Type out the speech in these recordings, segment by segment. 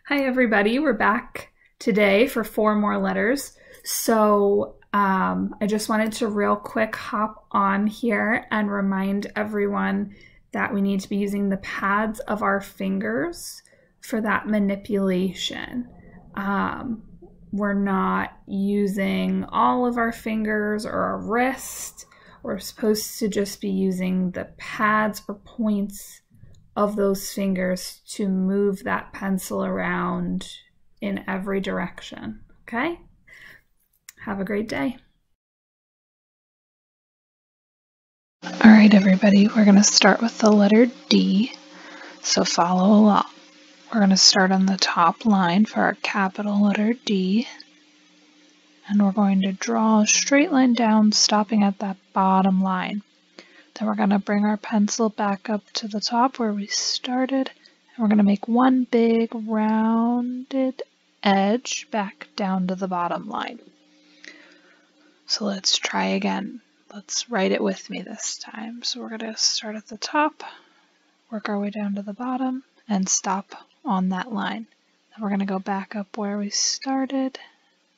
Hi everybody, we're back today for 4 more letters. So I just wanted to real quick hop on here and remind everyone that we need to be using the pads of our fingers for that manipulation. We're not using all of our fingers or our wrist. We're supposed to just be using the pads or points of those fingers to move that pencil around in every direction, okay? Have a great day. All right, everybody, we're going to start with the letter D, so follow along. We're going to start on the top line for our capital letter D, and we're going to draw a straight line down, stopping at that bottom line. Then we're going to bring our pencil back up to the top where we started, and we're going to make one big rounded edge back down to the bottom line. So let's try again. Let's write it with me this time. So we're going to start at the top, work our way down to the bottom, and stop on that line. Then we're going to go back up where we started,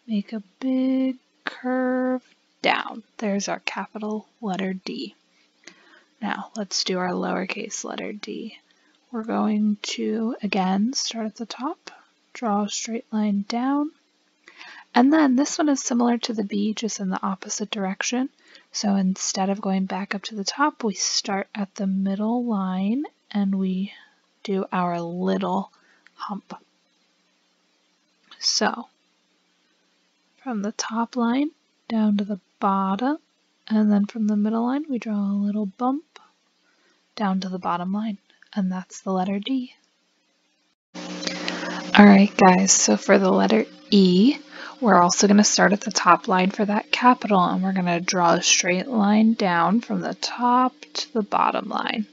make a big curve down. There's our capital letter D. Now let's do our lowercase letter d. We're going to, again, start at the top, draw a straight line down, and then this one is similar to the B, just in the opposite direction. So instead of going back up to the top, we start at the middle line and we do our little hump. So from the top line down to the bottom, and then from the middle line, we draw a little bump down to the bottom line, and that's the letter D. Alright guys, so for the letter E, we're also going to start at the top line for that capital, and we're going to draw a straight line down from the top to the bottom line.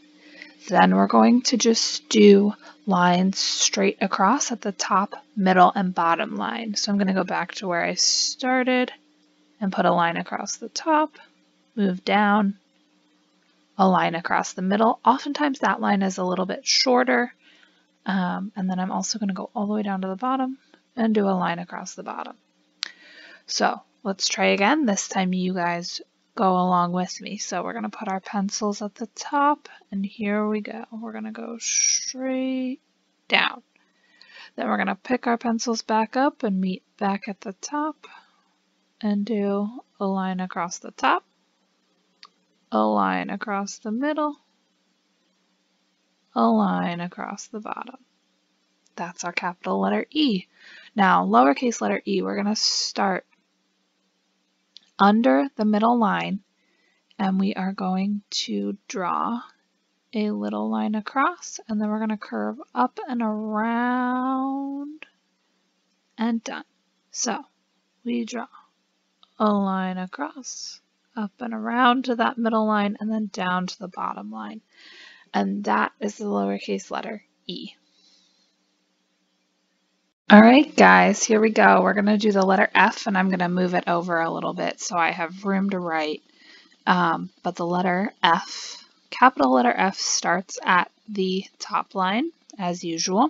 Then we're going to just do lines straight across at the top, middle, and bottom line. So I'm going to go back to where I started and put a line across the top, move down, a line across the middle. Oftentimes that line is a little bit shorter, and then I'm also going to go all the way down to the bottom and do a line across the bottom. So let's try again. This time you guys go along with me. So we're going to put our pencils at the top, and here we go. We're going to go straight down. Then we're going to pick our pencils back up and meet back at the top and do a line across the top, a line across the middle, a line across the bottom. That's our capital letter E. Now, lowercase letter e, we're going to start under the middle line, and we are going to draw a little line across, and then we're going to curve up and around and done. So we draw a line across, up and around to that middle line, and then down to the bottom line. And that is the lowercase letter E. All right, guys, here we go. We're going to do the letter F, and I'm going to move it over a little bit so I have room to write. But the letter F, capital letter F, starts at the top line, as usual.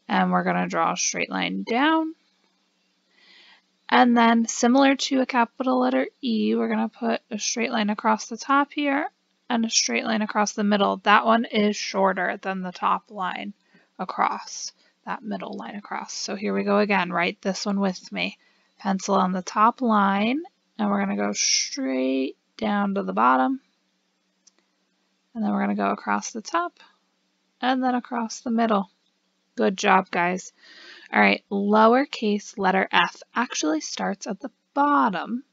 And we're going to draw a straight line down. And then, similar to a capital letter E, we're going to put a straight line across the top here and a straight line across the middle. That one is shorter than the top line across, that middle line across. So here we go again. Write this one with me. Pencil on the top line, and we're going to go straight down to the bottom. And then we're going to go across the top and then across the middle. Good job, guys. All right, lowercase letter f actually starts at the bottom,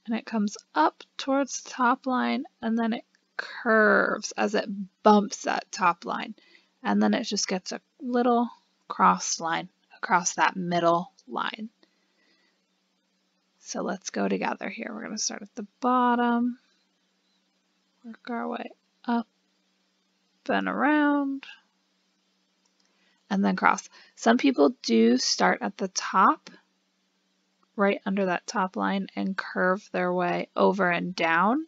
and it comes up towards the top line, and then it curves as it bumps that top line, and then it just gets a little cross line across that middle line. So let's go together here. We're going to start at the bottom, work our way up and around, and then cross. Some people do start at the top, right under that top line, and curve their way over and down.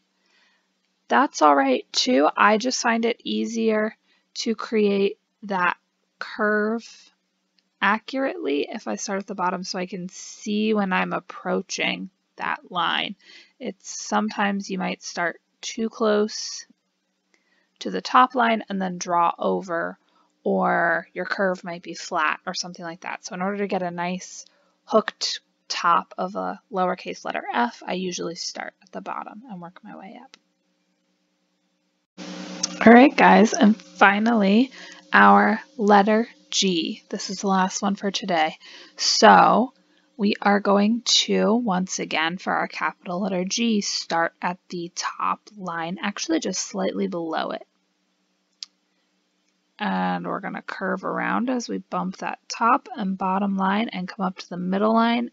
That's all right too. I just find it easier to create that curve accurately if I start at the bottom so I can see when I'm approaching that line. It's sometimes you might start too close to the top line and then draw over, or your curve might be flat or something like that. So in order to get a nice hooked top of a lowercase letter F, I usually start at the bottom and work my way up. All right, guys, and finally, our letter G. This is the last one for today. So we are going to, once again, for our capital letter G, start at the top line, actually just slightly below it. And we're going to curve around as we bump that top and bottom line and come up to the middle line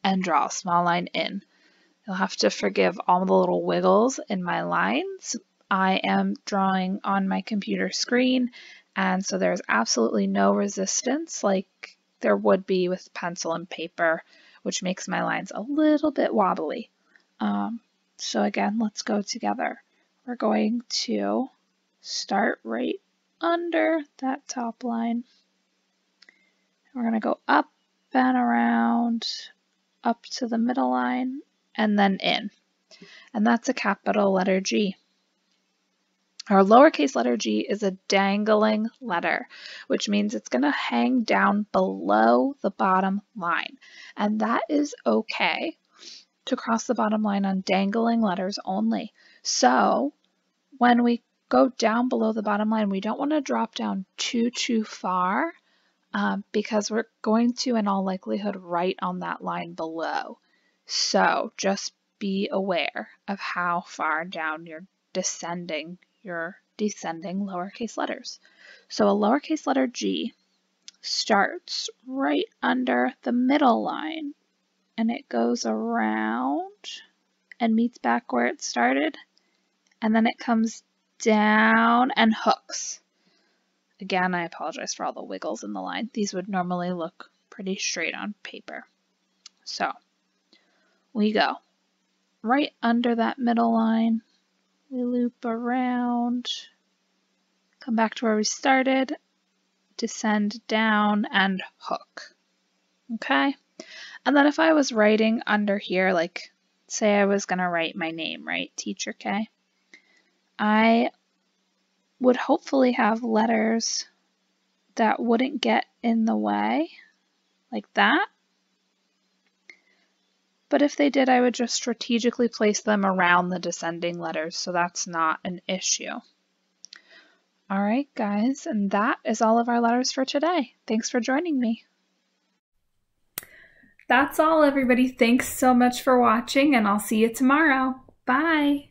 and draw a small line in. You'll have to forgive all the little wiggles in my lines. I am drawing on my computer screen, and so there's absolutely no resistance like there would be with pencil and paper, which makes my lines a little bit wobbly. So again, let's go together. We're going to start right under that top line. We're going to go up and around, up to the middle line, and then in. And that's a capital letter G. Our lowercase letter g is a dangling letter, which means it's going to hang down below the bottom line. And that is okay to cross the bottom line on dangling letters only. So when we go down below the bottom line, we don't want to drop down too far because we're going to, in all likelihood, write on that line below. So just be aware of how far down you're descending your descending lowercase letters. So a lowercase letter G starts right under the middle line and it goes around and meets back where it started, and then it comes down and hooks. Again, I apologize for all the wiggles in the line. These would normally look pretty straight on paper. So we go right under that middle line. We loop around, come back to where we started, descend down, and hook. Okay? And then if I was writing under here, like say I was going to write my name, right? Teacher K. I would hopefully have letters that wouldn't get in the way, like that. But if they did, I would just strategically place them around the descending letters, so that's not an issue. All right, guys, and that is all of our letters for today. Thanks for joining me. That's all, everybody. Thanks so much for watching, and I'll see you tomorrow. Bye.